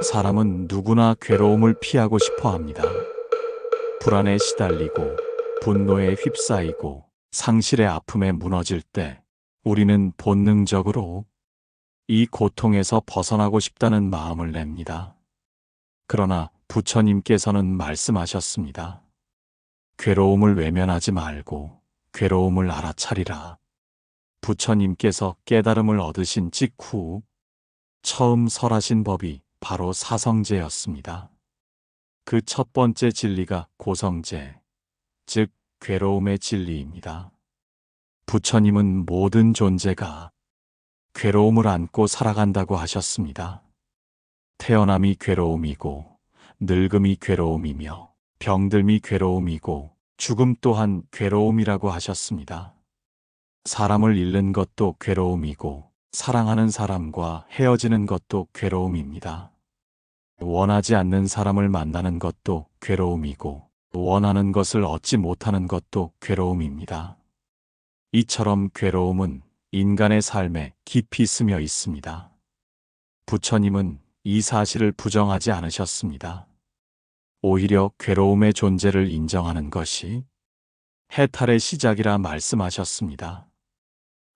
사람은 누구나 괴로움을 피하고 싶어 합니다. 불안에 시달리고, 분노에 휩싸이고, 상실의 아픔에 무너질 때 우리는 본능적으로 이 고통에서 벗어나고 싶다는 마음을 냅니다. 그러나 부처님께서는 말씀하셨습니다. 괴로움을 외면하지 말고 괴로움을 알아차리라. 부처님께서 깨달음을 얻으신 직후 처음 설하신 법이 바로 사성제였습니다. 그 첫 번째 진리가 고성제, 즉 괴로움의 진리입니다. 부처님은 모든 존재가 괴로움을 안고 살아간다고 하셨습니다. 태어남이 괴로움이고, 늙음이 괴로움이며, 병듦이 괴로움이고, 죽음 또한 괴로움이라고 하셨습니다. 사람을 잃는 것도 괴로움이고, 사랑하는 사람과 헤어지는 것도 괴로움입니다. 원하지 않는 사람을 만나는 것도 괴로움이고, 원하는 것을 얻지 못하는 것도 괴로움입니다. 이처럼 괴로움은 인간의 삶에 깊이 스며 있습니다. 부처님은 이 사실을 부정하지 않으셨습니다. 오히려 괴로움의 존재를 인정하는 것이 해탈의 시작이라 말씀하셨습니다.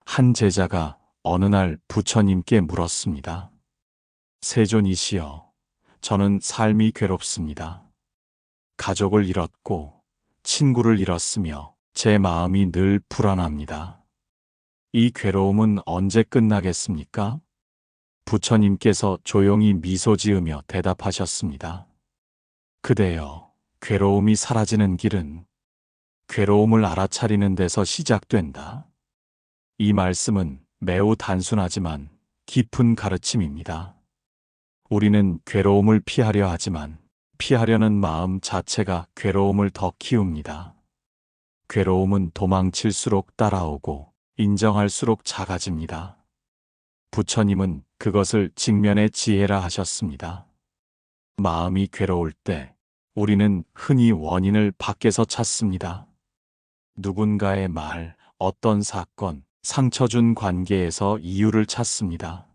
한 제자가 어느 날 부처님께 물었습니다. 세존이시여, 저는 삶이 괴롭습니다. 가족을 잃었고 친구를 잃었으며 제 마음이 늘 불안합니다. 이 괴로움은 언제 끝나겠습니까? 부처님께서 조용히 미소 지으며 대답하셨습니다. 그대여, 괴로움이 사라지는 길은 괴로움을 알아차리는 데서 시작된다. 이 말씀은 매우 단순하지만 깊은 가르침입니다. 우리는 괴로움을 피하려 하지만 피하려는 마음 자체가 괴로움을 더 키웁니다. 괴로움은 도망칠수록 따라오고 인정할수록 작아집니다. 부처님은 그것을 직면의 지혜라 하셨습니다. 마음이 괴로울 때 우리는 흔히 원인을 밖에서 찾습니다. 누군가의 말, 어떤 사건, 상처 준 관계에서 이유를 찾습니다.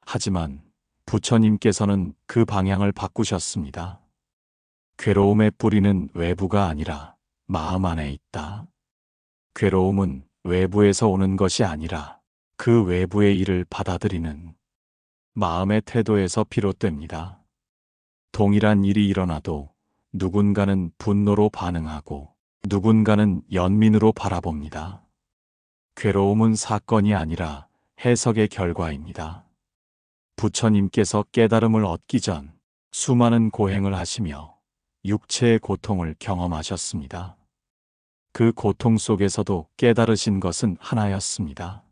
하지만 부처님께서는 그 방향을 바꾸셨습니다. 괴로움의 뿌리는 외부가 아니라 마음 안에 있다. 괴로움은 외부에서 오는 것이 아니라 그 외부의 일을 받아들이는 마음의 태도에서 비롯됩니다. 동일한 일이 일어나도 누군가는 분노로 반응하고 누군가는 연민으로 바라봅니다. 괴로움은 사건이 아니라 해석의 결과입니다. 부처님께서 깨달음을 얻기 전 수많은 고행을 하시며 육체의 고통을 경험하셨습니다. 그 고통 속에서도 깨달으신 것은 하나였습니다.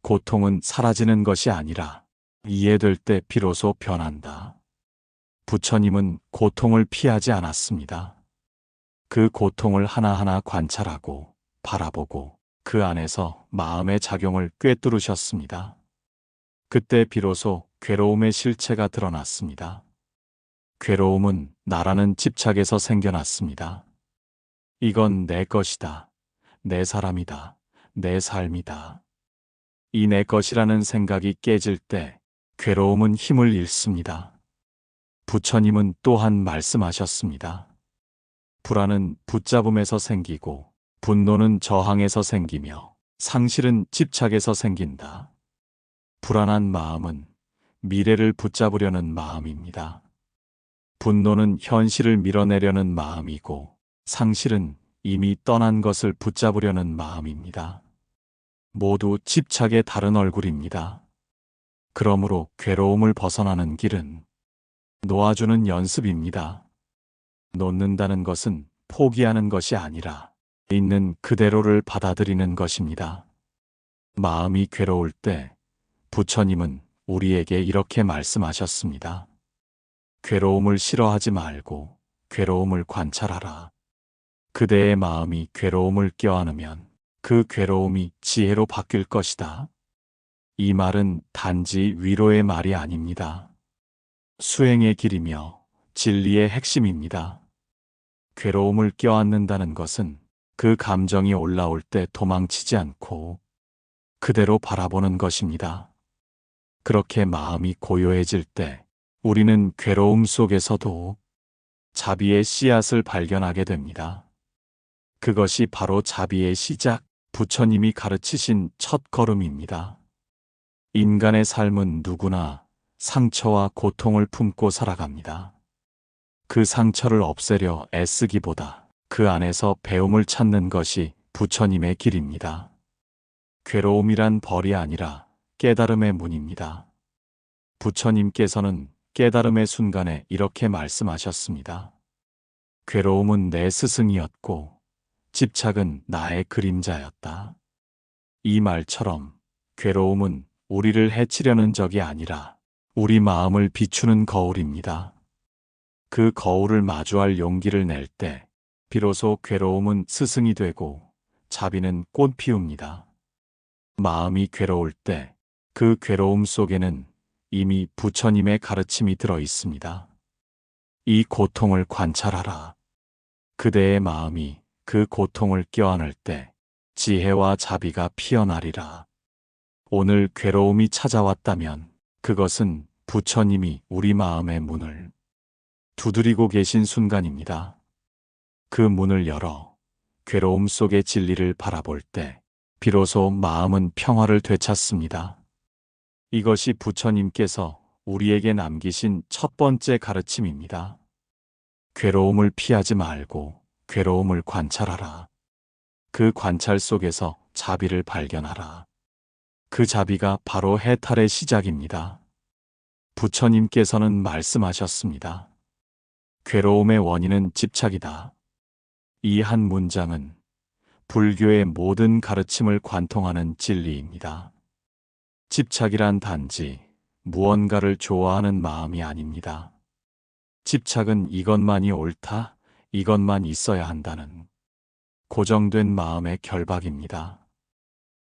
고통은 사라지는 것이 아니라 이해될 때 비로소 변한다. 부처님은 고통을 피하지 않았습니다. 그 고통을 하나하나 관찰하고 바라보고 그 안에서 마음의 작용을 꿰뚫으셨습니다. 그때 비로소 괴로움의 실체가 드러났습니다. 괴로움은 나라는 집착에서 생겨났습니다. 이건 내 것이다. 내 사람이다. 내 삶이다. 이 내 것이라는 생각이 깨질 때 괴로움은 힘을 잃습니다. 부처님은 또한 말씀하셨습니다. 불안은 붙잡음에서 생기고 분노는 저항에서 생기며 상실은 집착에서 생긴다. 불안한 마음은 미래를 붙잡으려는 마음입니다. 분노는 현실을 밀어내려는 마음이고 상실은 이미 떠난 것을 붙잡으려는 마음입니다. 모두 집착의 다른 얼굴입니다. 그러므로 괴로움을 벗어나는 길은 놓아주는 연습입니다. 놓는다는 것은 포기하는 것이 아니라 있는 그대로를 받아들이는 것입니다. 마음이 괴로울 때 부처님은 우리에게 이렇게 말씀하셨습니다. 괴로움을 싫어하지 말고 괴로움을 관찰하라. 그대의 마음이 괴로움을 껴안으면 그 괴로움이 지혜로 바뀔 것이다. 이 말은 단지 위로의 말이 아닙니다. 수행의 길이며 진리의 핵심입니다. 괴로움을 껴안는다는 것은 그 감정이 올라올 때 도망치지 않고 그대로 바라보는 것입니다. 그렇게 마음이 고요해질 때 우리는 괴로움 속에서도 자비의 씨앗을 발견하게 됩니다. 그것이 바로 자비의 시작, 부처님이 가르치신 첫 걸음입니다. 인간의 삶은 누구나 상처와 고통을 품고 살아갑니다. 그 상처를 없애려 애쓰기보다 그 안에서 배움을 찾는 것이 부처님의 길입니다. 괴로움이란 벌이 아니라 깨달음의 문입니다. 부처님께서는 깨달음의 순간에 이렇게 말씀하셨습니다. 괴로움은 내 스승이었고 집착은 나의 그림자였다. 이 말처럼 괴로움은 우리를 해치려는 적이 아니라 우리 마음을 비추는 거울입니다. 그 거울을 마주할 용기를 낼 때 비로소 괴로움은 스승이 되고 자비는 꽃 피웁니다. 마음이 괴로울 때 그 괴로움 속에는 이미 부처님의 가르침이 들어 있습니다. 이 고통을 관찰하라. 그대의 마음이 그 고통을 껴안을 때 지혜와 자비가 피어나리라. 오늘 괴로움이 찾아왔다면 그것은 부처님이 우리 마음의 문을 두드리고 계신 순간입니다. 그 문을 열어 괴로움 속의 진리를 바라볼 때 비로소 마음은 평화를 되찾습니다. 이것이 부처님께서 우리에게 남기신 첫 번째 가르침입니다. 괴로움을 피하지 말고 괴로움을 관찰하라. 그 관찰 속에서 자비를 발견하라. 그 자비가 바로 해탈의 시작입니다. 부처님께서는 말씀하셨습니다. 괴로움의 원인은 집착이다. 이 한 문장은 불교의 모든 가르침을 관통하는 진리입니다. 집착이란 단지 무언가를 좋아하는 마음이 아닙니다. 집착은 이것만이 옳다, 이것만 있어야 한다는 고정된 마음의 결박입니다.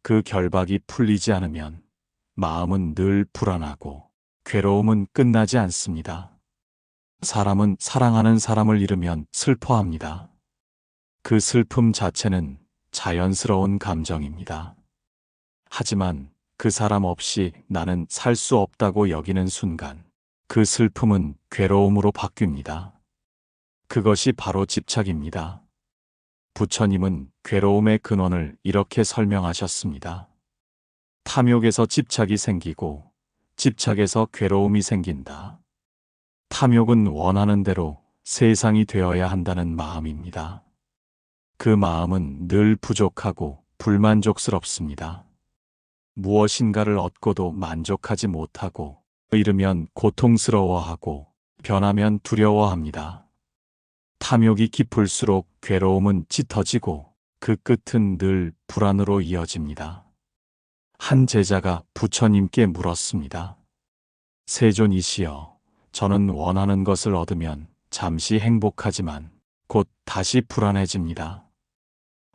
그 결박이 풀리지 않으면 마음은 늘 불안하고 괴로움은 끝나지 않습니다. 사람은 사랑하는 사람을 잃으면 슬퍼합니다. 그 슬픔 자체는 자연스러운 감정입니다. 하지만 그 사람 없이 나는 살 수 없다고 여기는 순간 그 슬픔은 괴로움으로 바뀝니다. 그것이 바로 집착입니다. 부처님은 괴로움의 근원을 이렇게 설명하셨습니다. 탐욕에서 집착이 생기고 집착에서 괴로움이 생긴다. 탐욕은 원하는 대로 세상이 되어야 한다는 마음입니다. 그 마음은 늘 부족하고 불만족스럽습니다. 무엇인가를 얻고도 만족하지 못하고 잃으면 고통스러워하고 변하면 두려워합니다. 탐욕이 깊을수록 괴로움은 짙어지고 그 끝은 늘 불안으로 이어집니다. 한 제자가 부처님께 물었습니다. 세존이시여, 저는 원하는 것을 얻으면 잠시 행복하지만 곧 다시 불안해집니다.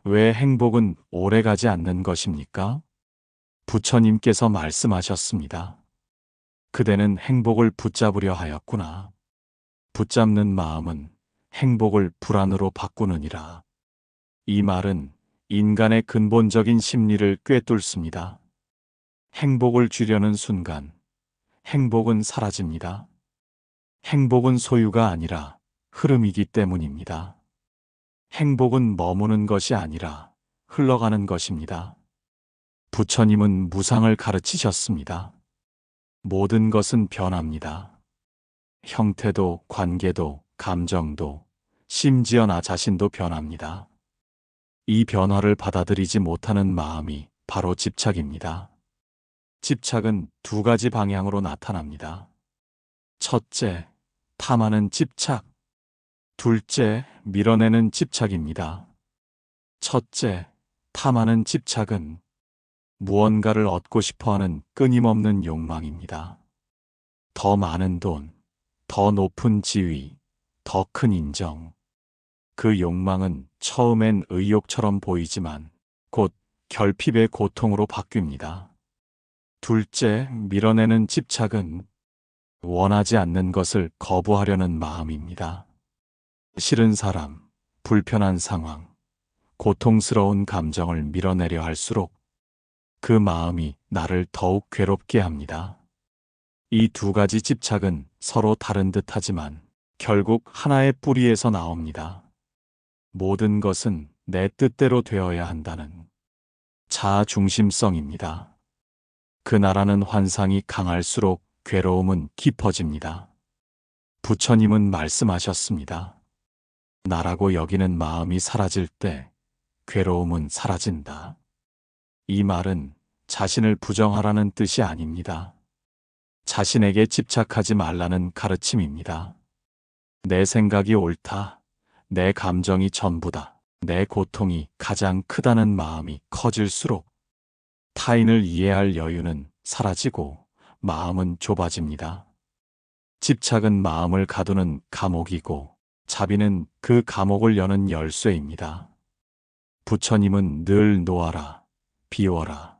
왜 행복은 오래가지 않는 것입니까? 부처님께서 말씀하셨습니다. 그대는 행복을 붙잡으려 하였구나. 붙잡는 마음은 행복을 불안으로 바꾸느니라. 이 말은 인간의 근본적인 심리를 꿰뚫습니다. 행복을 주려는 순간 행복은 사라집니다. 행복은 소유가 아니라 흐름이기 때문입니다. 행복은 머무는 것이 아니라 흘러가는 것입니다. 부처님은 무상을 가르치셨습니다. 모든 것은 변합니다. 형태도, 관계도, 감정도, 심지어 나 자신도 변합니다. 이 변화를 받아들이지 못하는 마음이 바로 집착입니다. 집착은 두 가지 방향으로 나타납니다. 첫째, 탐하는 집착. 둘째, 밀어내는 집착입니다. 첫째, 탐하는 집착은 무언가를 얻고 싶어하는 끊임없는 욕망입니다. 더 많은 돈, 더 높은 지위, 더 큰 인정. 그 욕망은 처음엔 의욕처럼 보이지만 곧 결핍의 고통으로 바뀝니다. 둘째, 밀어내는 집착은 원하지 않는 것을 거부하려는 마음입니다. 싫은 사람, 불편한 상황, 고통스러운 감정을 밀어내려 할수록 그 마음이 나를 더욱 괴롭게 합니다. 이 두 가지 집착은 서로 다른 듯하지만 결국 하나의 뿌리에서 나옵니다. 모든 것은 내 뜻대로 되어야 한다는 자아 중심성입니다. 그 나라는 환상이 강할수록 괴로움은 깊어집니다. 부처님은 말씀하셨습니다. 나라고 여기는 마음이 사라질 때 괴로움은 사라진다. 이 말은 자신을 부정하라는 뜻이 아닙니다. 자신에게 집착하지 말라는 가르침입니다. 내 생각이 옳다. 내 감정이 전부다. 내 고통이 가장 크다는 마음이 커질수록 타인을 이해할 여유는 사라지고 마음은 좁아집니다. 집착은 마음을 가두는 감옥이고 자비는 그 감옥을 여는 열쇠입니다. 부처님은 늘 놓아라, 비워라,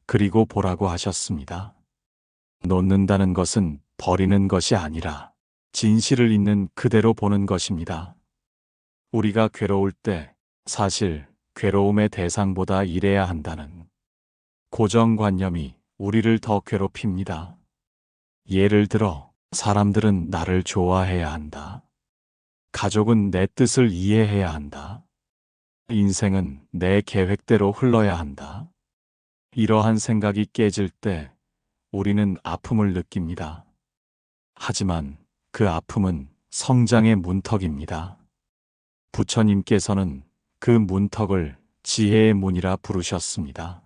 그리고 보라고 하셨습니다. 놓는다는 것은 버리는 것이 아니라 진실을 있는 그대로 보는 것입니다. 우리가 괴로울 때 사실 괴로움의 대상보다 이래야 한다는 고정관념이 우리를 더 괴롭힙니다. 예를 들어 사람들은 나를 좋아해야 한다. 가족은 내 뜻을 이해해야 한다. 인생은 내 계획대로 흘러야 한다. 이러한 생각이 깨질 때 우리는 아픔을 느낍니다. 하지만 그 아픔은 성장의 문턱입니다. 부처님께서는 그 문턱을 지혜의 문이라 부르셨습니다.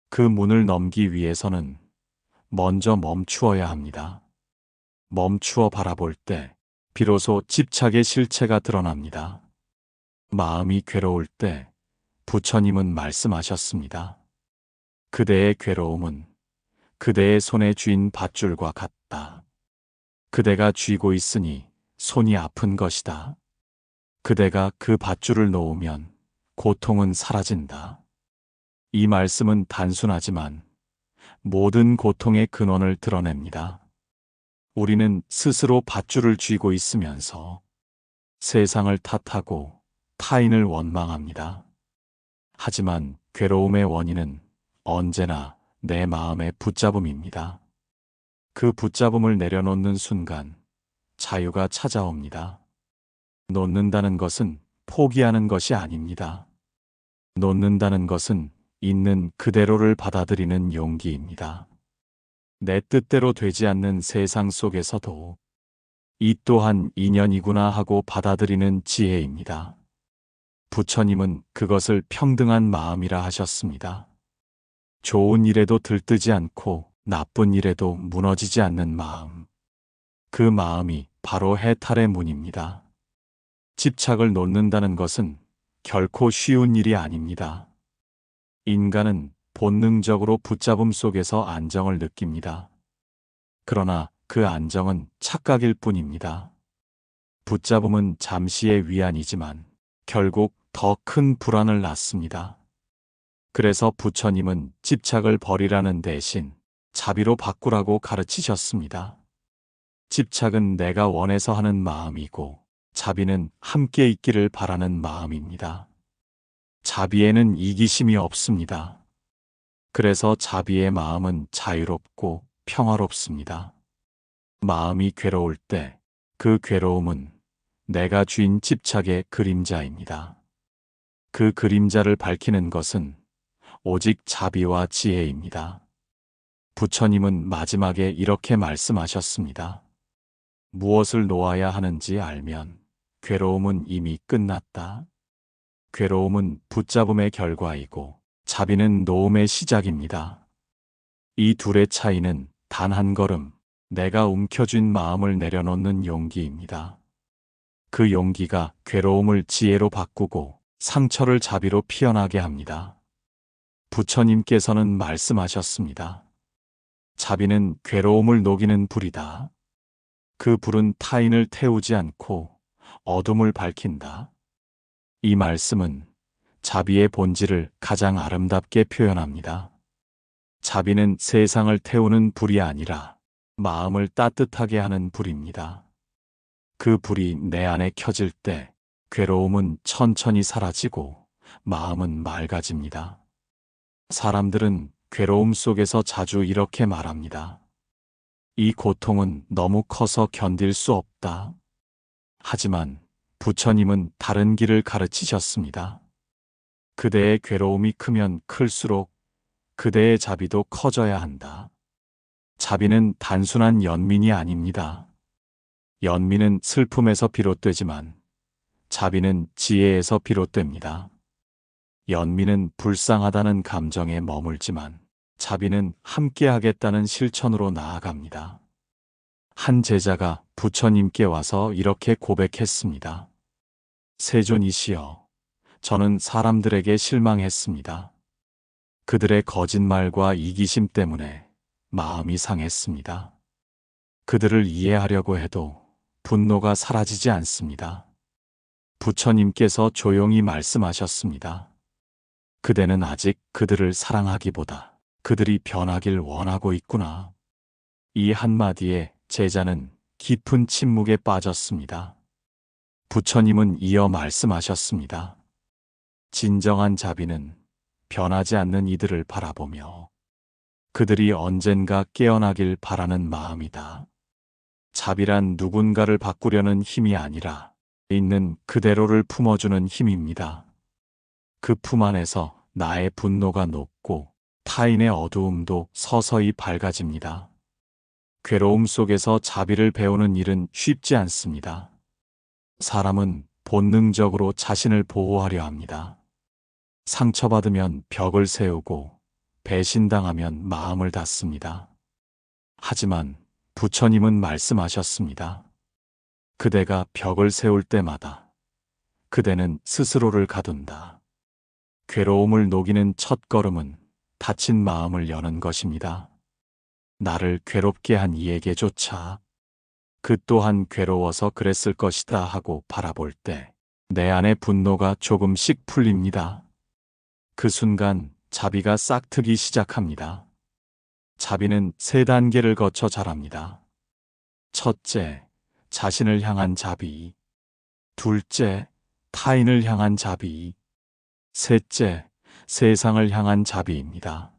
그 문을 넘기 위해서는 먼저 멈추어야 합니다. 멈추어 바라볼 때 비로소 집착의 실체가 드러납니다. 마음이 괴로울 때 부처님은 말씀하셨습니다. 그대의 괴로움은 그대의 손에 쥔 밧줄과 같다. 그대가 쥐고 있으니 손이 아픈 것이다. 그대가 그 밧줄을 놓으면 고통은 사라진다. 이 말씀은 단순하지만 모든 고통의 근원을 드러냅니다. 우리는 스스로 밧줄을 쥐고 있으면서 세상을 탓하고 타인을 원망합니다. 하지만 괴로움의 원인은 언제나 내 마음의 붙잡음입니다. 그 붙잡음을 내려놓는 순간 자유가 찾아옵니다. 놓는다는 것은 포기하는 것이 아닙니다. 놓는다는 것은 있는 그대로를 받아들이는 용기입니다. 내 뜻대로 되지 않는 세상 속에서도 이 또한 인연이구나 하고 받아들이는 지혜입니다. 부처님은 그것을 평등한 마음이라 하셨습니다. 좋은 일에도 들뜨지 않고 나쁜 일에도 무너지지 않는 마음. 그 마음이 바로 해탈의 문입니다. 집착을 놓는다는 것은 결코 쉬운 일이 아닙니다. 인간은 본능적으로 붙잡음 속에서 안정을 느낍니다. 그러나 그 안정은 착각일 뿐입니다. 붙잡음은 잠시의 위안이지만 결국 더 큰 불안을 낳습니다. 그래서 부처님은 집착을 버리라는 대신 자비로 바꾸라고 가르치셨습니다. 집착은 내가 원해서 하는 마음이고 자비는 함께 있기를 바라는 마음입니다. 자비에는 이기심이 없습니다. 그래서 자비의 마음은 자유롭고 평화롭습니다. 마음이 괴로울 때 그 괴로움은 내가 쥔 집착의 그림자입니다. 그 그림자를 밝히는 것은 오직 자비와 지혜입니다. 부처님은 마지막에 이렇게 말씀하셨습니다. 무엇을 놓아야 하는지 알면 괴로움은 이미 끝났다. 괴로움은 붙잡음의 결과이고 자비는 놓음의 시작입니다. 이 둘의 차이는 단 한 걸음, 내가 움켜쥔 마음을 내려놓는 용기입니다. 그 용기가 괴로움을 지혜로 바꾸고 상처를 자비로 피어나게 합니다. 부처님께서는 말씀하셨습니다. 자비는 괴로움을 녹이는 불이다. 그 불은 타인을 태우지 않고 어둠을 밝힌다. 이 말씀은 자비의 본질을 가장 아름답게 표현합니다. 자비는 세상을 태우는 불이 아니라 마음을 따뜻하게 하는 불입니다. 그 불이 내 안에 켜질 때 괴로움은 천천히 사라지고 마음은 맑아집니다. 사람들은 괴로움 속에서 자주 이렇게 말합니다. 이 고통은 너무 커서 견딜 수 없다. 하지만 부처님은 다른 길을 가르치셨습니다. 그대의 괴로움이 크면 클수록 그대의 자비도 커져야 한다. 자비는 단순한 연민이 아닙니다. 연민은 슬픔에서 비롯되지만 자비는 지혜에서 비롯됩니다. 연민은 불쌍하다는 감정에 머물지만 자비는 함께하겠다는 실천으로 나아갑니다. 한 제자가 부처님께 와서 이렇게 고백했습니다. 세존이시여, 저는 사람들에게 실망했습니다. 그들의 거짓말과 이기심 때문에 마음이 상했습니다. 그들을 이해하려고 해도 분노가 사라지지 않습니다. 부처님께서 조용히 말씀하셨습니다. 그대는 아직 그들을 사랑하기보다 그들이 변하길 원하고 있구나. 이 한마디에 제자는 깊은 침묵에 빠졌습니다. 부처님은 이어 말씀하셨습니다. 진정한 자비는 변하지 않는 이들을 바라보며 그들이 언젠가 깨어나길 바라는 마음이다. 자비란 누군가를 바꾸려는 힘이 아니라 있는 그대로를 품어주는 힘입니다. 그 품 안에서 나의 분노가 녹고 타인의 어두움도 서서히 밝아집니다. 괴로움 속에서 자비를 배우는 일은 쉽지 않습니다. 사람은 본능적으로 자신을 보호하려 합니다. 상처받으면 벽을 세우고 배신당하면 마음을 닫습니다. 하지만 부처님은 말씀하셨습니다. 그대가 벽을 세울 때마다 그대는 스스로를 가둔다. 괴로움을 녹이는 첫 걸음은 닫힌 마음을 여는 것입니다. 나를 괴롭게 한 이에게조차 그 또한 괴로워서 그랬을 것이다 하고 바라볼 때 내 안의 분노가 조금씩 풀립니다. 그 순간 자비가 싹트기 시작합니다. 자비는 3단계를 거쳐 자랍니다. 첫째, 자신을 향한 자비. 둘째, 타인을 향한 자비. 셋째, 세상을 향한 자비입니다.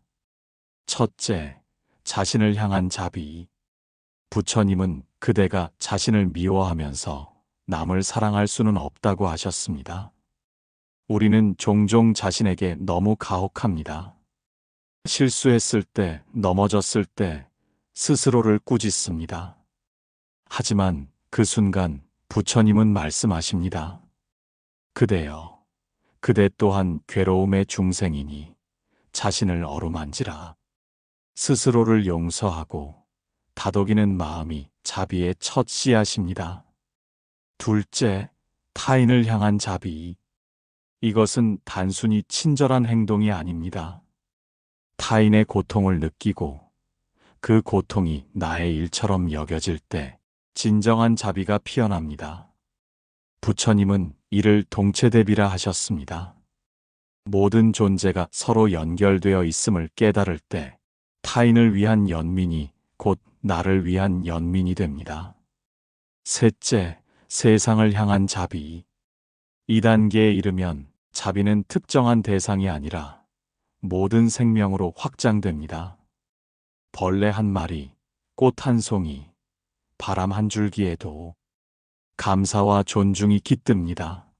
첫째, 자신을 향한 자비. 부처님은 그대가 자신을 미워하면서 남을 사랑할 수는 없다고 하셨습니다. 우리는 종종 자신에게 너무 가혹합니다. 실수했을 때, 넘어졌을 때 스스로를 꾸짖습니다. 하지만 그 순간 부처님은 말씀하십니다. 그대여, 그대 또한 괴로움의 중생이니 자신을 어루만지라. 스스로를 용서하고 다독이는 마음이 자비의 첫 씨앗입니다. 둘째, 타인을 향한 자비. 이것은 단순히 친절한 행동이 아닙니다. 타인의 고통을 느끼고 그 고통이 나의 일처럼 여겨질 때 진정한 자비가 피어납니다. 부처님은 이를 동체대비라 하셨습니다. 모든 존재가 서로 연결되어 있음을 깨달을 때 타인을 위한 연민이 곧 나를 위한 연민이 됩니다. 셋째, 세상을 향한 자비. 2단계에 이르면 자비는 특정한 대상이 아니라 모든 생명으로 확장됩니다. 벌레 한 마리, 꽃 한 송이, 바람 한 줄기에도 감사와 존중이 깃듭니다.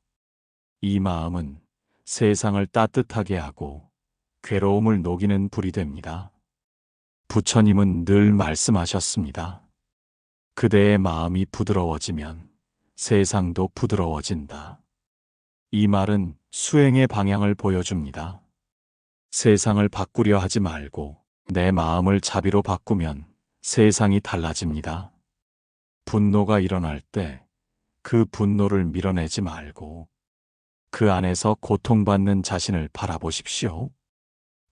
이 마음은 세상을 따뜻하게 하고 괴로움을 녹이는 불이 됩니다. 부처님은 늘 말씀하셨습니다. 그대의 마음이 부드러워지면 세상도 부드러워진다. 이 말은 수행의 방향을 보여줍니다. 세상을 바꾸려 하지 말고 내 마음을 자비로 바꾸면 세상이 달라집니다. 분노가 일어날 때 그 분노를 밀어내지 말고 그 안에서 고통받는 자신을 바라보십시오.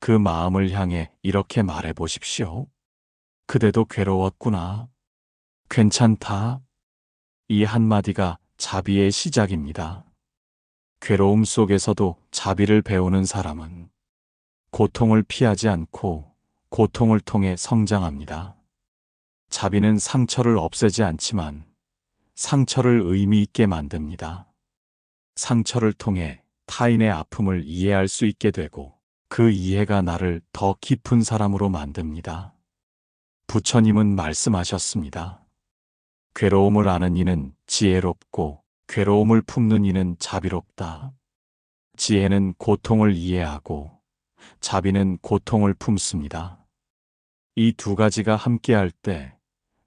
그 마음을 향해 이렇게 말해 보십시오. 그대도 괴로웠구나. 괜찮다. 이 한마디가 자비의 시작입니다. 괴로움 속에서도 자비를 배우는 사람은 고통을 피하지 않고 고통을 통해 성장합니다. 자비는 상처를 없애지 않지만 상처를 의미 있게 만듭니다. 상처를 통해 타인의 아픔을 이해할 수 있게 되고 그 이해가 나를 더 깊은 사람으로 만듭니다. 부처님은 말씀하셨습니다. 괴로움을 아는 이는 지혜롭고 괴로움을 품는 이는 자비롭다. 지혜는 고통을 이해하고 자비는 고통을 품습니다. 이 두 가지가 함께할 때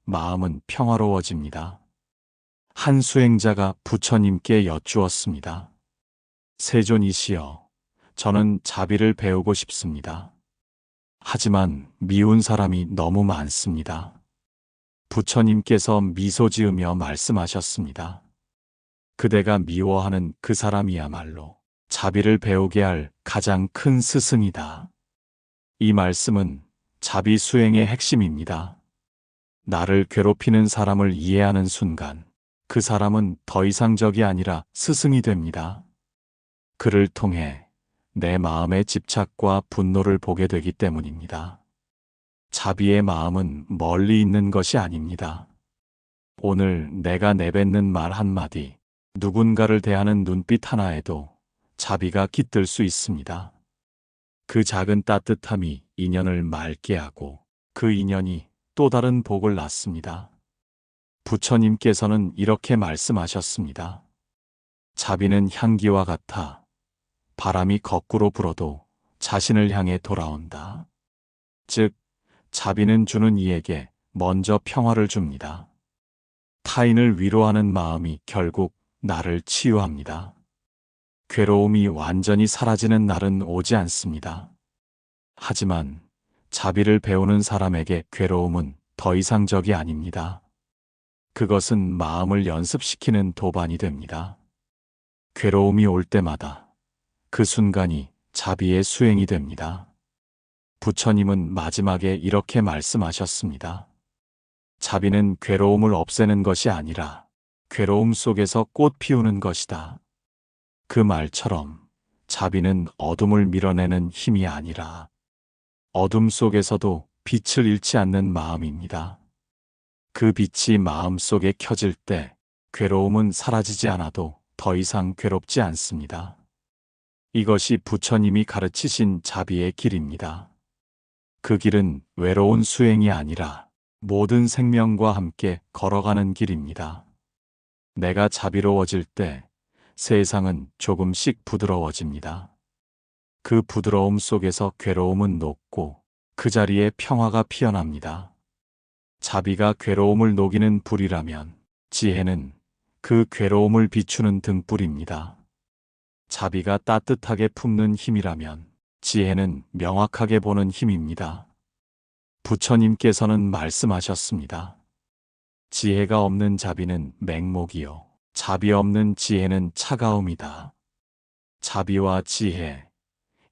마음은 평화로워집니다. 한 수행자가 부처님께 여쭈었습니다. 세존이시여, 저는 자비를 배우고 싶습니다. 하지만 미운 사람이 너무 많습니다. 부처님께서 미소 지으며 말씀하셨습니다. 그대가 미워하는 그 사람이야말로 자비를 배우게 할 가장 큰 스승이다. 이 말씀은 자비 수행의 핵심입니다. 나를 괴롭히는 사람을 이해하는 순간 그 사람은 더 이상 적이 아니라 스승이 됩니다. 그를 통해 내 마음의 집착과 분노를 보게 되기 때문입니다. 자비의 마음은 멀리 있는 것이 아닙니다. 오늘 내가 내뱉는 말 한마디, 누군가를 대하는 눈빛 하나에도 자비가 깃들 수 있습니다. 그 작은 따뜻함이 인연을 맑게 하고 그 인연이 또 다른 복을 낳습니다. 부처님께서는 이렇게 말씀하셨습니다. 자비는 향기와 같아 바람이 거꾸로 불어도 자신을 향해 돌아온다. 즉, 자비는 주는 이에게 먼저 평화를 줍니다. 타인을 위로하는 마음이 결국 나를 치유합니다. 괴로움이 완전히 사라지는 날은 오지 않습니다. 하지만 자비를 배우는 사람에게 괴로움은 더 이상 적이 아닙니다. 그것은 마음을 연습시키는 도반이 됩니다. 괴로움이 올 때마다 그 순간이 자비의 수행이 됩니다. 부처님은 마지막에 이렇게 말씀하셨습니다. 자비는 괴로움을 없애는 것이 아니라 괴로움 속에서 꽃 피우는 것이다. 그 말처럼 자비는 어둠을 밀어내는 힘이 아니라 어둠 속에서도 빛을 잃지 않는 마음입니다. 그 빛이 마음 속에 켜질 때 괴로움은 사라지지 않아도 더 이상 괴롭지 않습니다. 이것이 부처님이 가르치신 자비의 길입니다. 그 길은 외로운 수행이 아니라 모든 생명과 함께 걸어가는 길입니다. 내가 자비로워질 때 세상은 조금씩 부드러워집니다. 그 부드러움 속에서 괴로움은 녹고 그 자리에 평화가 피어납니다. 자비가 괴로움을 녹이는 불이라면 지혜는 그 괴로움을 비추는 등불입니다. 자비가 따뜻하게 품는 힘이라면 지혜는 명확하게 보는 힘입니다. 부처님께서는 말씀하셨습니다. 지혜가 없는 자비는 맹목이요, 자비 없는 지혜는 차가움이다. 자비와 지혜,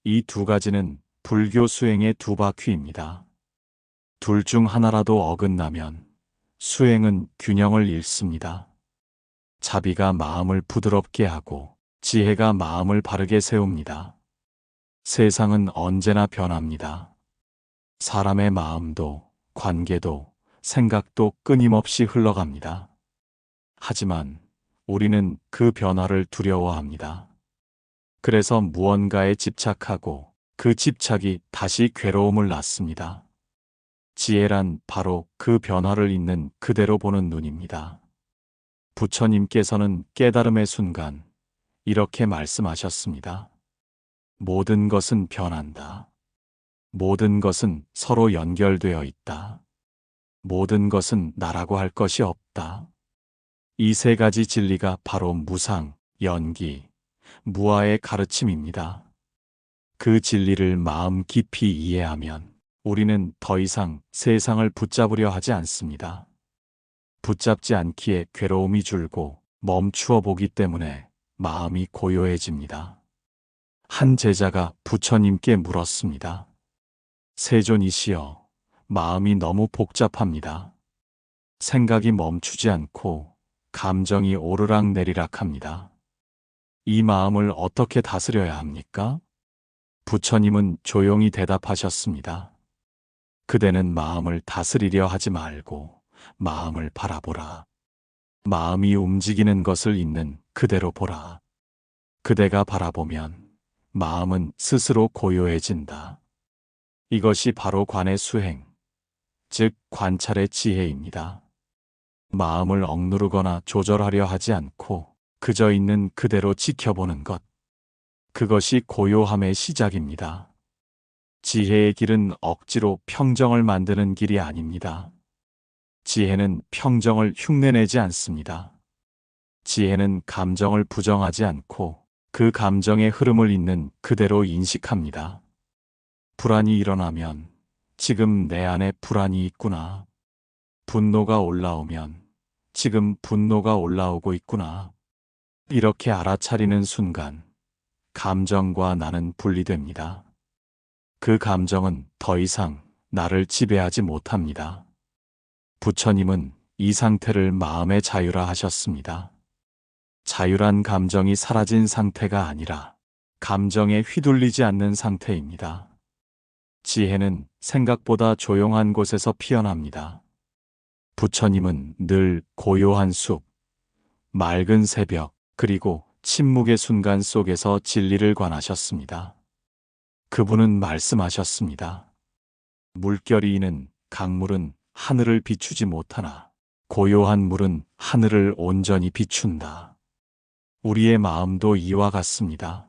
이 두 가지는 불교 수행의 두 바퀴입니다. 둘 중 하나라도 어긋나면 수행은 균형을 잃습니다. 자비가 마음을 부드럽게 하고 지혜가 마음을 바르게 세웁니다. 세상은 언제나 변합니다. 사람의 마음도, 관계도, 생각도 끊임없이 흘러갑니다. 하지만 우리는 그 변화를 두려워합니다. 그래서 무언가에 집착하고 그 집착이 다시 괴로움을 낳습니다. 지혜란 바로 그 변화를 있는 그대로 보는 눈입니다. 부처님께서는 깨달음의 순간 이렇게 말씀하셨습니다. 모든 것은 변한다. 모든 것은 서로 연결되어 있다. 모든 것은 나라고 할 것이 없다. 이 세 가지 진리가 바로 무상, 연기, 무아의 가르침입니다. 그 진리를 마음 깊이 이해하면 우리는 더 이상 세상을 붙잡으려 하지 않습니다. 붙잡지 않기에 괴로움이 줄고 멈추어 보기 때문에 마음이 고요해집니다. 한 제자가 부처님께 물었습니다. 세존이시여, 마음이 너무 복잡합니다. 생각이 멈추지 않고 감정이 오르락내리락합니다. 이 마음을 어떻게 다스려야 합니까? 부처님은 조용히 대답하셨습니다. 그대는 마음을 다스리려 하지 말고 마음을 바라보라. 마음이 움직이는 것을 있는 그대로 보라. 그대가 바라보면 마음은 스스로 고요해진다. 이것이 바로 관의 수행, 즉 관찰의 지혜입니다. 마음을 억누르거나 조절하려 하지 않고 그저 있는 그대로 지켜보는 것. 그것이 고요함의 시작입니다. 지혜의 길은 억지로 평정을 만드는 길이 아닙니다. 지혜는 평정을 흉내내지 않습니다. 지혜는 감정을 부정하지 않고 그 감정의 흐름을 있는 그대로 인식합니다. 불안이 일어나면 지금 내 안에 불안이 있구나. 분노가 올라오면 지금 분노가 올라오고 있구나. 이렇게 알아차리는 순간 감정과 나는 분리됩니다. 그 감정은 더 이상 나를 지배하지 못합니다. 부처님은 이 상태를 마음의 자유라 하셨습니다. 자유란 감정이 사라진 상태가 아니라 감정에 휘둘리지 않는 상태입니다. 지혜는 생각보다 조용한 곳에서 피어납니다. 부처님은 늘 고요한 숲, 맑은 새벽, 그리고 침묵의 순간 속에서 진리를 관하셨습니다. 그분은 말씀하셨습니다. 물결이 이는 강물은 하늘을 비추지 못하나 고요한 물은 하늘을 온전히 비춘다. 우리의 마음도 이와 같습니다.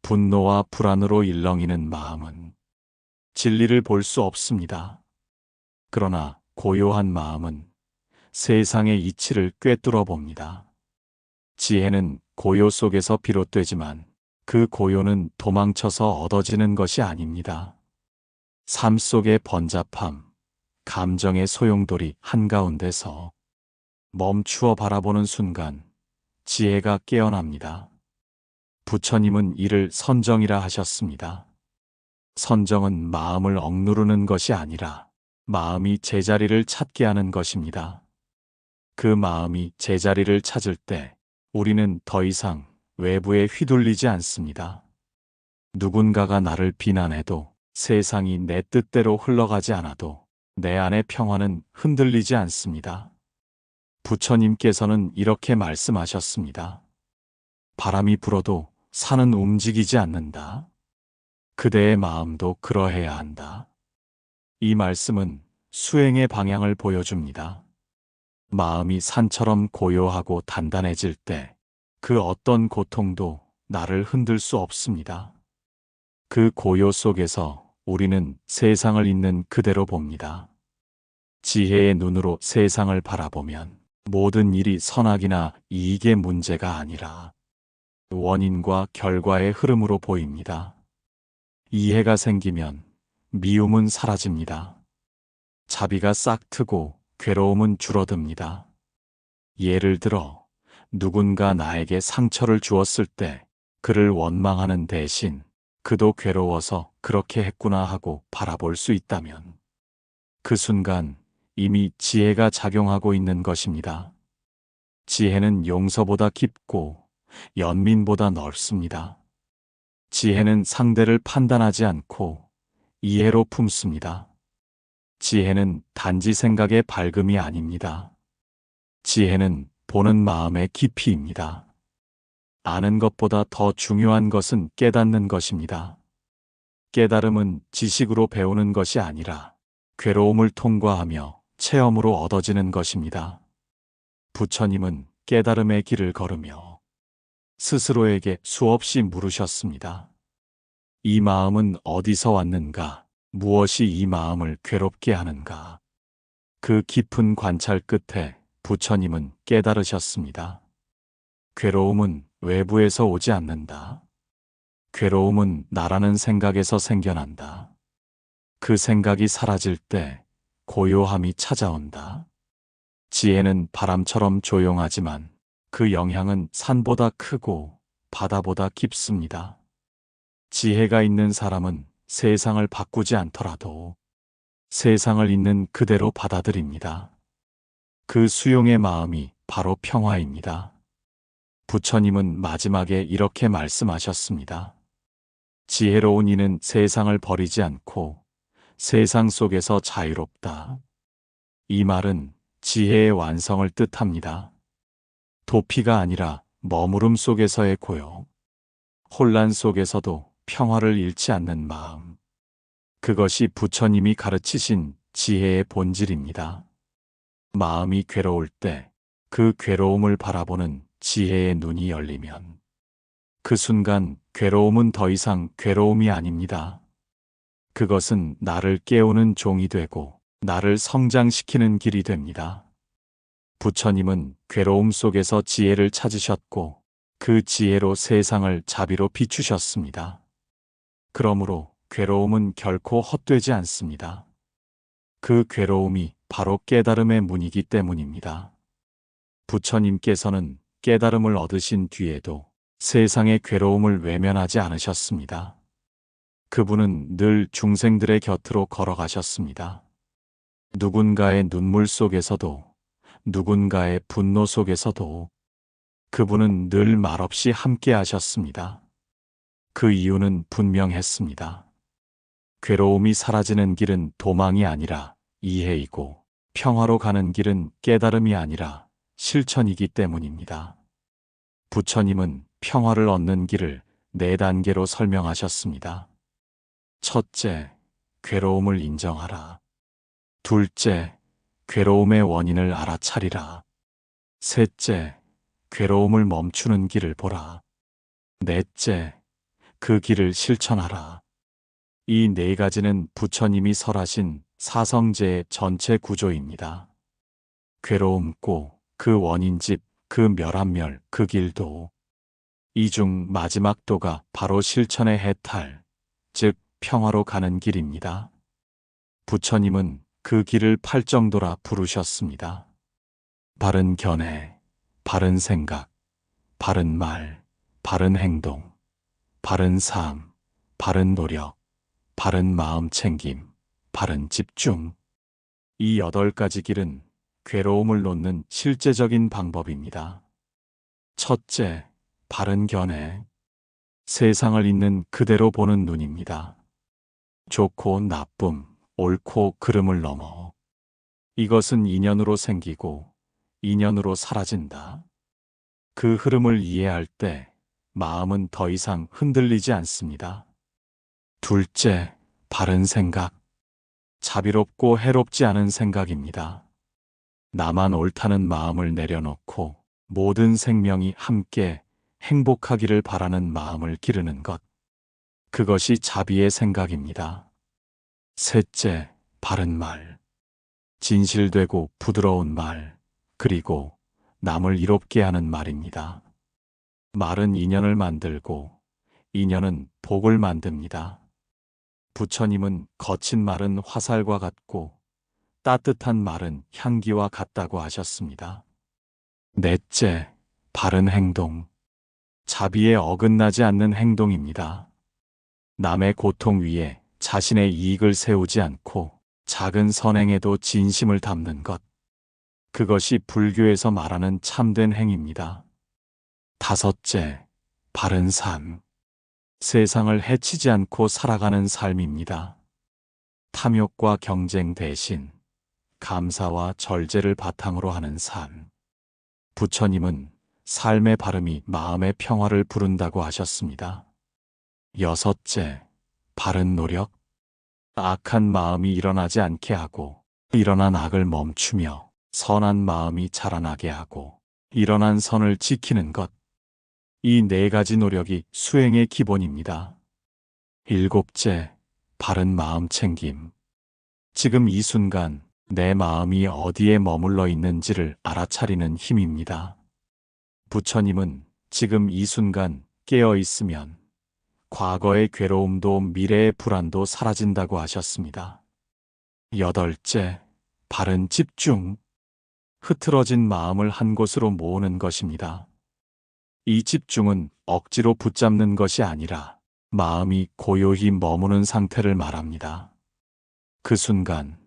분노와 불안으로 일렁이는 마음은 진리를 볼 수 없습니다. 그러나 고요한 마음은 세상의 이치를 꿰뚫어 봅니다. 지혜는 고요 속에서 비롯되지만 그 고요는 도망쳐서 얻어지는 것이 아닙니다. 삶 속의 번잡함, 감정의 소용돌이 한가운데서 멈추어 바라보는 순간 지혜가 깨어납니다. 부처님은 이를 선정이라 하셨습니다. 선정은 마음을 억누르는 것이 아니라 마음이 제자리를 찾게 하는 것입니다. 그 마음이 제자리를 찾을 때 우리는 더 이상 외부에 휘둘리지 않습니다. 누군가가 나를 비난해도 세상이 내 뜻대로 흘러가지 않아도 내 안의 평화는 흔들리지 않습니다. 부처님께서는 이렇게 말씀하셨습니다. 바람이 불어도 산은 움직이지 않는다. 그대의 마음도 그러해야 한다. 이 말씀은 수행의 방향을 보여줍니다. 마음이 산처럼 고요하고 단단해질 때 그 어떤 고통도 나를 흔들 수 없습니다. 그 고요 속에서 우리는 세상을 있는 그대로 봅니다. 지혜의 눈으로 세상을 바라보면 모든 일이 선악이나 이익의 문제가 아니라 원인과 결과의 흐름으로 보입니다. 이해가 생기면 미움은 사라집니다. 자비가 싹 트고 괴로움은 줄어듭니다. 예를 들어 누군가 나에게 상처를 주었을 때 그를 원망하는 대신 그도 괴로워서 그렇게 했구나 하고 바라볼 수 있다면 그 순간 이미 지혜가 작용하고 있는 것입니다. 지혜는 용서보다 깊고 연민보다 넓습니다. 지혜는 상대를 판단하지 않고 이해로 품습니다. 지혜는 단지 생각의 밝음이 아닙니다. 지혜는 보는 마음의 깊이입니다. 아는 것보다 더 중요한 것은 깨닫는 것입니다. 깨달음은 지식으로 배우는 것이 아니라 괴로움을 통과하며 체험으로 얻어지는 것입니다. 부처님은 깨달음의 길을 걸으며 스스로에게 수없이 물으셨습니다. 이 마음은 어디서 왔는가? 무엇이 이 마음을 괴롭게 하는가? 그 깊은 관찰 끝에 부처님은 깨달으셨습니다. 괴로움은 외부에서 오지 않는다. 괴로움은 나라는 생각에서 생겨난다. 그 생각이 사라질 때 고요함이 찾아온다. 지혜는 바람처럼 조용하지만 그 영향은 산보다 크고 바다보다 깊습니다. 지혜가 있는 사람은 세상을 바꾸지 않더라도 세상을 있는 그대로 받아들입니다. 그 수용의 마음이 바로 평화입니다. 부처님은 마지막에 이렇게 말씀하셨습니다. 지혜로운 이는 세상을 버리지 않고 세상 속에서 자유롭다. 이 말은 지혜의 완성을 뜻합니다. 도피가 아니라 머무름 속에서의 고요, 혼란 속에서도 평화를 잃지 않는 마음. 그것이 부처님이 가르치신 지혜의 본질입니다. 마음이 괴로울 때 그 괴로움을 바라보는 지혜의 눈이 열리면 그 순간 괴로움은 더 이상 괴로움이 아닙니다. 그것은 나를 깨우는 종이 되고 나를 성장시키는 길이 됩니다. 부처님은 괴로움 속에서 지혜를 찾으셨고 그 지혜로 세상을 자비로 비추셨습니다. 그러므로 괴로움은 결코 헛되지 않습니다. 그 괴로움이 바로 깨달음의 문이기 때문입니다. 부처님께서는 깨달음을 얻으신 뒤에도 세상의 괴로움을 외면하지 않으셨습니다. 그분은 늘 중생들의 곁으로 걸어가셨습니다. 누군가의 눈물 속에서도, 누군가의 분노 속에서도 그분은 늘 말없이 함께 하셨습니다. 그 이유는 분명했습니다. 괴로움이 사라지는 길은 도망이 아니라 이해이고, 평화로 가는 길은 깨달음이 아니라 실천이기 때문입니다. 부처님은 평화를 얻는 길을 4단계로 설명하셨습니다. 첫째, 괴로움을 인정하라. 둘째, 괴로움의 원인을 알아차리라. 셋째, 괴로움을 멈추는 길을 보라. 넷째, 그 길을 실천하라. 이 4가지는 부처님이 설하신 사성제의 전체 구조입니다. 괴로움고, 그 원인집, 그 멸한멸, 그 길도. 이 중 마지막 도가 바로 실천의 해탈, 즉 평화로 가는 길입니다. 부처님은 그 길을 팔정도라 부르셨습니다. 바른 견해, 바른 생각, 바른 말, 바른 행동, 바른 삶, 바른 노력, 바른 마음 챙김, 바른 집중. 이 8가지 길은 괴로움을 놓는 실제적인 방법입니다. 첫째, 바른 견해. 세상을 있는 그대로 보는 눈입니다. 좋고 나쁨, 옳고 그름을 넘어. 이것은 인연으로 생기고 인연으로 사라진다. 그 흐름을 이해할 때 마음은 더 이상 흔들리지 않습니다. 둘째, 바른 생각. 자비롭고 해롭지 않은 생각입니다. 나만 옳다는 마음을 내려놓고 모든 생명이 함께 행복하기를 바라는 마음을 기르는 것. 그것이 자비의 생각입니다. 셋째, 바른 말. 진실되고 부드러운 말, 그리고 남을 이롭게 하는 말입니다. 말은 인연을 만들고 인연은 복을 만듭니다. 부처님은 거친 말은 화살과 같고 따뜻한 말은 향기와 같다고 하셨습니다. 넷째, 바른 행동. 자비에 어긋나지 않는 행동입니다. 남의 고통 위에 자신의 이익을 세우지 않고 작은 선행에도 진심을 담는 것. 그것이 불교에서 말하는 참된 행입니다. 다섯째, 바른 삶. 세상을 해치지 않고 살아가는 삶입니다. 탐욕과 경쟁 대신 감사와 절제를 바탕으로 하는 삶. 부처님은 삶의 바름이 마음의 평화를 부른다고 하셨습니다. 여섯째, 바른 노력. 악한 마음이 일어나지 않게 하고 일어난 악을 멈추며 선한 마음이 자라나게 하고 일어난 선을 지키는 것. 이 4가지 노력이 수행의 기본입니다. 일곱째, 바른 마음 챙김. 지금 이 순간 내 마음이 어디에 머물러 있는지를 알아차리는 힘입니다. 부처님은 지금 이 순간 깨어 있으면 과거의 괴로움도 미래의 불안도 사라진다고 하셨습니다. 여덟째, 바른 집중. 흐트러진 마음을 한 곳으로 모으는 것입니다. 이 집중은 억지로 붙잡는 것이 아니라 마음이 고요히 머무는 상태를 말합니다. 그 순간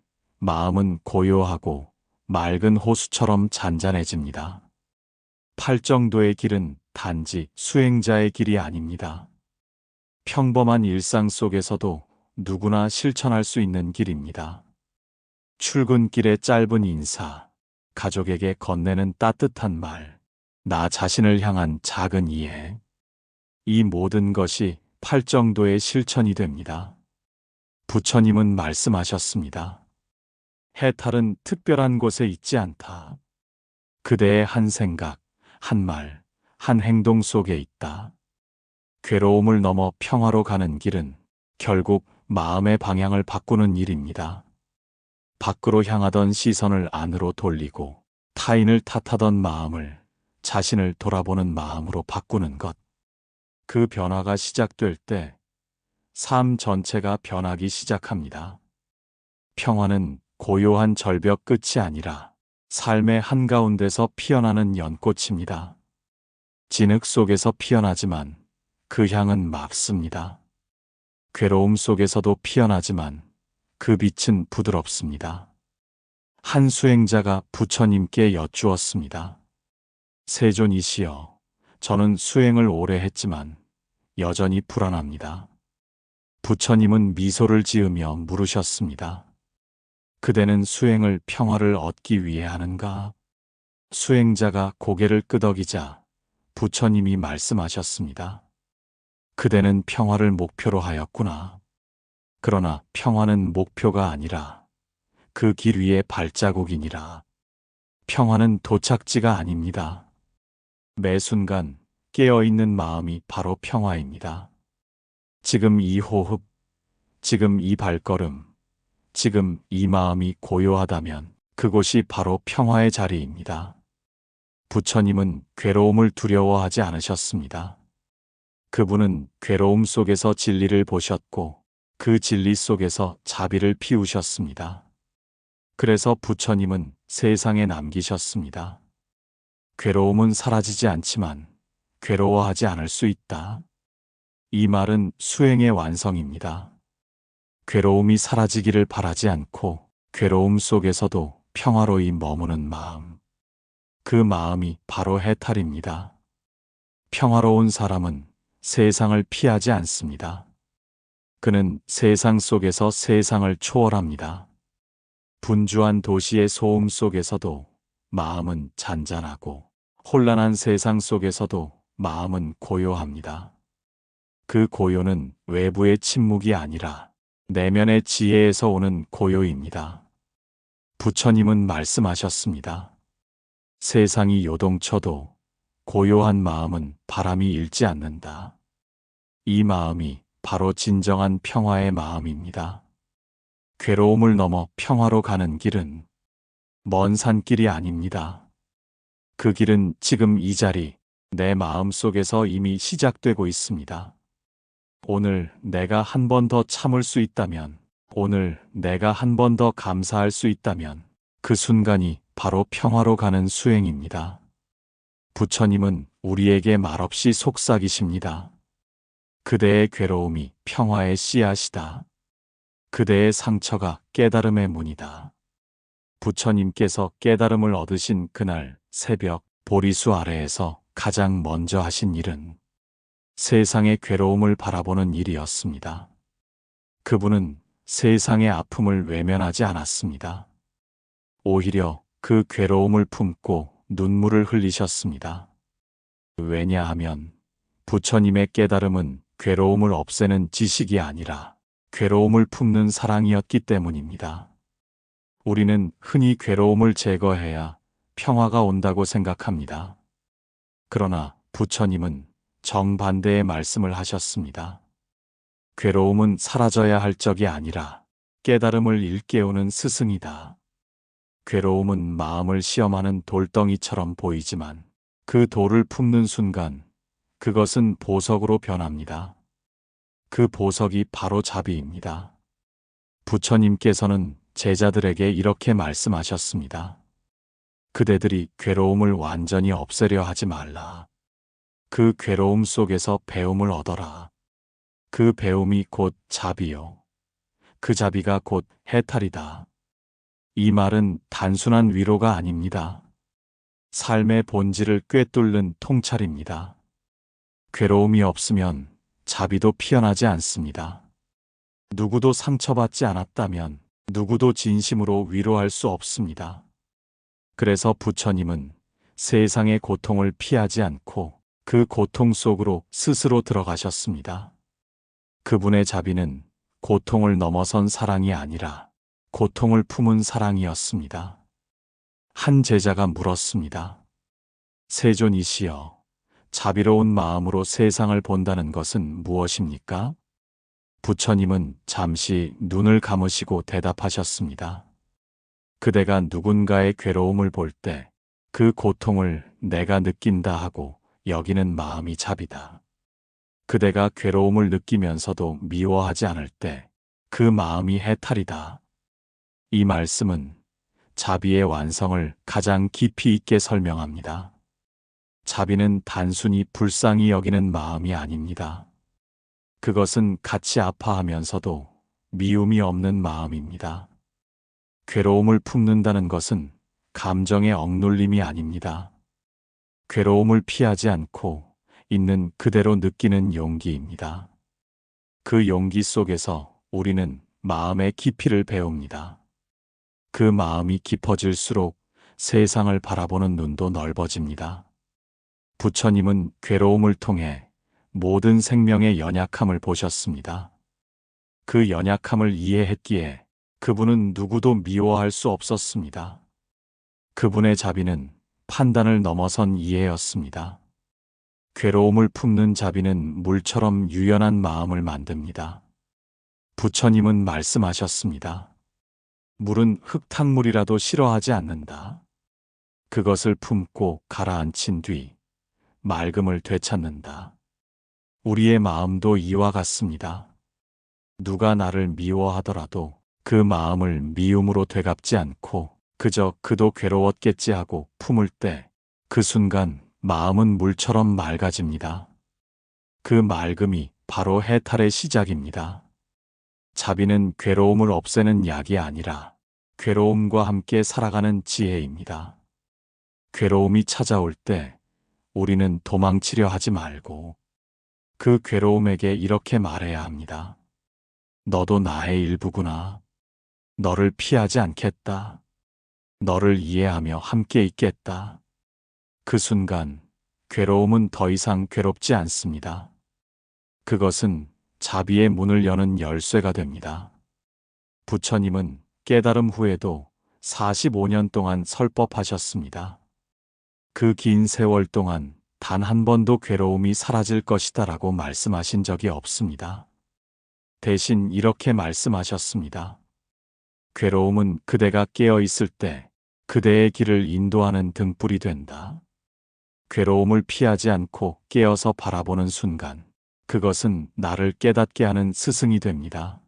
마음은 고요하고 맑은 호수처럼 잔잔해집니다. 팔정도의 길은 단지 수행자의 길이 아닙니다. 평범한 일상 속에서도 누구나 실천할 수 있는 길입니다. 출근길의 짧은 인사, 가족에게 건네는 따뜻한 말, 나 자신을 향한 작은 이해. 이 모든 것이 팔정도의 실천이 됩니다. 부처님은 말씀하셨습니다. 해탈은 특별한 곳에 있지 않다. 그대의 한 생각, 한 말, 한 행동 속에 있다. 괴로움을 넘어 평화로 가는 길은 결국 마음의 방향을 바꾸는 일입니다. 밖으로 향하던 시선을 안으로 돌리고 타인을 탓하던 마음을 자신을 돌아보는 마음으로 바꾸는 것. 그 변화가 시작될 때 삶 전체가 변하기 시작합니다. 평화는 고요한 절벽 끝이 아니라 삶의 한가운데서 피어나는 연꽃입니다. 진흙 속에서 피어나지만 그 향은 맑습니다. 괴로움 속에서도 피어나지만 그 빛은 부드럽습니다. 한 수행자가 부처님께 여쭈었습니다. 세존이시여, 저는 수행을 오래 했지만 여전히 불안합니다. 부처님은 미소를 지으며 물으셨습니다. 그대는 수행을 평화를 얻기 위해 하는가? 수행자가 고개를 끄덕이자 부처님이 말씀하셨습니다. 그대는 평화를 목표로 하였구나. 그러나 평화는 목표가 아니라 그 길 위의 발자국이니라. 평화는 도착지가 아닙니다. 매 순간 깨어있는 마음이 바로 평화입니다. 지금 이 호흡, 지금 이 발걸음, 지금 이 마음이 고요하다면 그곳이 바로 평화의 자리입니다. 부처님은 괴로움을 두려워하지 않으셨습니다. 그분은 괴로움 속에서 진리를 보셨고 그 진리 속에서 자비를 피우셨습니다. 그래서 부처님은 세상에 남기셨습니다. 괴로움은 사라지지 않지만 괴로워하지 않을 수 있다. 이 말은 수행의 완성입니다. 괴로움이 사라지기를 바라지 않고 괴로움 속에서도 평화로이 머무는 마음. 그 마음이 바로 해탈입니다. 평화로운 사람은 세상을 피하지 않습니다. 그는 세상 속에서 세상을 초월합니다. 분주한 도시의 소음 속에서도 마음은 잔잔하고 혼란한 세상 속에서도 마음은 고요합니다. 그 고요는 외부의 침묵이 아니라 내면의 지혜에서 오는 고요입니다. 부처님은 말씀하셨습니다. 세상이 요동쳐도 고요한 마음은 바람이 일지 않는다. 이 마음이 바로 진정한 평화의 마음입니다. 괴로움을 넘어 평화로 가는 길은 먼 산길이 아닙니다. 그 길은 지금 이 자리, 내 마음 속에서 이미 시작되고 있습니다. 오늘 내가 한 번 더 참을 수 있다면, 오늘 내가 한 번 더 감사할 수 있다면 그 순간이 바로 평화로 가는 수행입니다. 부처님은 우리에게 말없이 속삭이십니다. 그대의 괴로움이 평화의 씨앗이다. 그대의 상처가 깨달음의 문이다. 부처님께서 깨달음을 얻으신 그날 새벽 보리수 아래에서 가장 먼저 하신 일은 세상의 괴로움을 바라보는 일이었습니다. 그분은 세상의 아픔을 외면하지 않았습니다. 오히려 그 괴로움을 품고 눈물을 흘리셨습니다. 왜냐하면 부처님의 깨달음은 괴로움을 없애는 지식이 아니라 괴로움을 품는 사랑이었기 때문입니다. 우리는 흔히 괴로움을 제거해야 평화가 온다고 생각합니다. 그러나 부처님은 정반대의 말씀을 하셨습니다. 괴로움은 사라져야 할 적이 아니라 깨달음을 일깨우는 스승이다. 괴로움은 마음을 시험하는 돌덩이처럼 보이지만 그 돌을 품는 순간 그것은 보석으로 변합니다. 그 보석이 바로 자비입니다. 부처님께서는 제자들에게 이렇게 말씀하셨습니다. 그대들이 괴로움을 완전히 없애려 하지 말라. 그 괴로움 속에서 배움을 얻어라. 그 배움이 곧 자비요. 그 자비가 곧 해탈이다. 이 말은 단순한 위로가 아닙니다. 삶의 본질을 꿰뚫는 통찰입니다. 괴로움이 없으면 자비도 피어나지 않습니다. 누구도 상처받지 않았다면 누구도 진심으로 위로할 수 없습니다. 그래서 부처님은 세상의 고통을 피하지 않고 그 고통 속으로 스스로 들어가셨습니다. 그분의 자비는 고통을 넘어선 사랑이 아니라 고통을 품은 사랑이었습니다. 한 제자가 물었습니다. 세존이시여, 자비로운 마음으로 세상을 본다는 것은 무엇입니까? 부처님은 잠시 눈을 감으시고 대답하셨습니다. 그대가 누군가의 괴로움을 볼 때 그 고통을 내가 느낀다 하고 여기는 마음이 자비다. 그대가 괴로움을 느끼면서도 미워하지 않을 때 그 마음이 해탈이다. 이 말씀은 자비의 완성을 가장 깊이 있게 설명합니다. 자비는 단순히 불쌍히 여기는 마음이 아닙니다. 그것은 같이 아파하면서도 미움이 없는 마음입니다. 괴로움을 품는다는 것은 감정의 억눌림이 아닙니다. 괴로움을 피하지 않고 있는 그대로 느끼는 용기입니다. 그 용기 속에서 우리는 마음의 깊이를 배웁니다. 그 마음이 깊어질수록 세상을 바라보는 눈도 넓어집니다. 부처님은 괴로움을 통해 모든 생명의 연약함을 보셨습니다. 그 연약함을 이해했기에 그분은 누구도 미워할 수 없었습니다. 그분의 자비는 판단을 넘어선 이해였습니다. 괴로움을 품는 자비는 물처럼 유연한 마음을 만듭니다. 부처님은 말씀하셨습니다. 물은 흙탕물이라도 싫어하지 않는다. 그것을 품고 가라앉힌 뒤 맑음을 되찾는다. 우리의 마음도 이와 같습니다. 누가 나를 미워하더라도 그 마음을 미움으로 되갚지 않고 그저 그도 괴로웠겠지 하고 품을 때 그 순간 마음은 물처럼 맑아집니다. 그 맑음이 바로 해탈의 시작입니다. 자비는 괴로움을 없애는 약이 아니라 괴로움과 함께 살아가는 지혜입니다. 괴로움이 찾아올 때 우리는 도망치려 하지 말고 그 괴로움에게 이렇게 말해야 합니다. 너도 나의 일부구나. 너를 피하지 않겠다. 너를 이해하며 함께 있겠다. 그 순간 괴로움은 더 이상 괴롭지 않습니다. 그것은 자비의 문을 여는 열쇠가 됩니다. 부처님은 깨달음 후에도 45년 동안 설법하셨습니다. 그 긴 세월 동안 단 한 번도 괴로움이 사라질 것이다라고 말씀하신 적이 없습니다. 대신 이렇게 말씀하셨습니다. 괴로움은 그대가 깨어 있을 때 그대의 길을 인도하는 등불이 된다. 괴로움을 피하지 않고 깨어서 바라보는 순간 그것은 나를 깨닫게 하는 스승이 됩니다.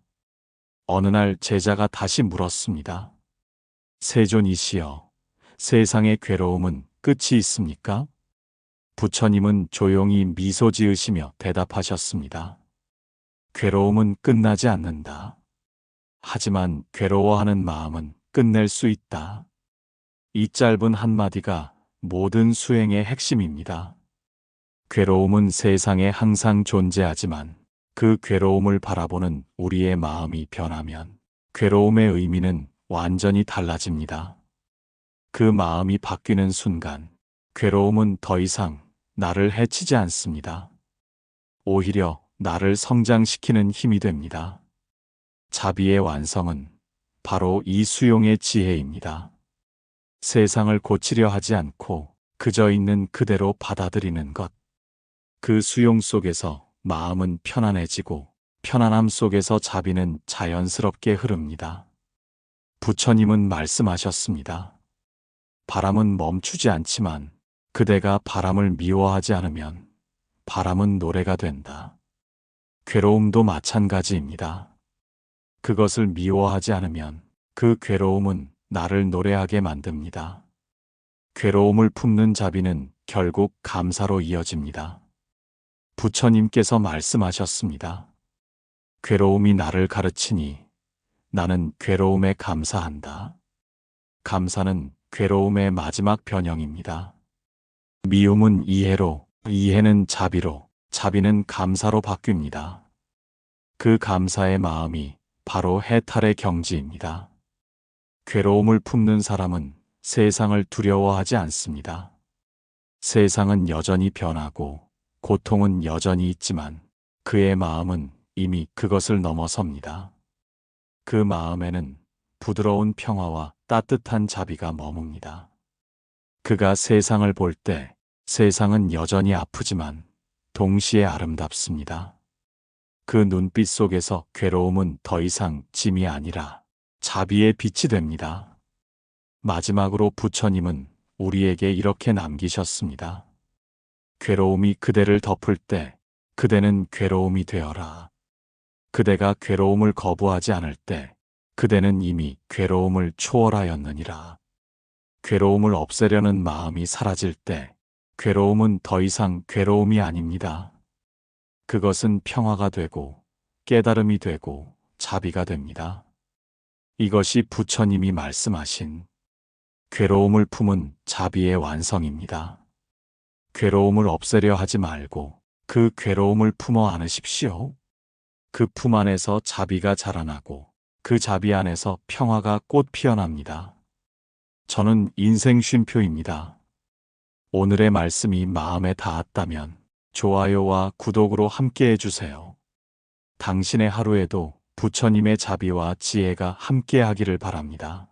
어느 날 제자가 다시 물었습니다. 세존이시여, 세상의 괴로움은 끝이 있습니까? 부처님은 조용히 미소 지으시며 대답하셨습니다. 괴로움은 끝나지 않는다. 하지만 괴로워하는 마음은 끝낼 수 있다. 이 짧은 한마디가 모든 수행의 핵심입니다. 괴로움은 세상에 항상 존재하지만 그 괴로움을 바라보는 우리의 마음이 변하면 괴로움의 의미는 완전히 달라집니다. 그 마음이 바뀌는 순간 괴로움은 더 이상 나를 해치지 않습니다. 오히려 나를 성장시키는 힘이 됩니다. 자비의 완성은 바로 이 수용의 지혜입니다. 세상을 고치려 하지 않고 그저 있는 그대로 받아들이는 것. 그 수용 속에서 마음은 편안해지고 편안함 속에서 자비는 자연스럽게 흐릅니다. 부처님은 말씀하셨습니다. 바람은 멈추지 않지만 그대가 바람을 미워하지 않으면 바람은 노래가 된다. 괴로움도 마찬가지입니다. 그것을 미워하지 않으면 그 괴로움은 나를 노래하게 만듭니다. 괴로움을 품는 자비는 결국 감사로 이어집니다. 부처님께서 말씀하셨습니다. 괴로움이 나를 가르치니 나는 괴로움에 감사한다. 감사는 괴로움의 마지막 변형입니다. 미움은 이해로, 이해는 자비로, 자비는 감사로 바뀝니다. 그 감사의 마음이 바로 해탈의 경지입니다. 괴로움을 품는 사람은 세상을 두려워하지 않습니다. 세상은 여전히 변하고 고통은 여전히 있지만 그의 마음은 이미 그것을 넘어섭니다. 그 마음에는 부드러운 평화와 따뜻한 자비가 머뭅니다. 그가 세상을 볼 때 세상은 여전히 아프지만 동시에 아름답습니다. 그 눈빛 속에서 괴로움은 더 이상 짐이 아니라 자비의 빛이 됩니다. 마지막으로 부처님은 우리에게 이렇게 남기셨습니다. 괴로움이 그대를 덮을 때 그대는 괴로움이 되어라. 그대가 괴로움을 거부하지 않을 때 그대는 이미 괴로움을 초월하였느니라. 괴로움을 없애려는 마음이 사라질 때 괴로움은 더 이상 괴로움이 아닙니다. 그것은 평화가 되고 깨달음이 되고 자비가 됩니다. 이것이 부처님이 말씀하신 괴로움을 품은 자비의 완성입니다. 괴로움을 없애려 하지 말고 그 괴로움을 품어 안으십시오. 그 품 안에서 자비가 자라나고 그 자비 안에서 평화가 꽃 피어납니다. 저는 인생 쉼표입니다. 오늘의 말씀이 마음에 닿았다면 좋아요와 구독으로 함께 해주세요. 당신의 하루에도 부처님의 자비와 지혜가 함께 하기를 바랍니다.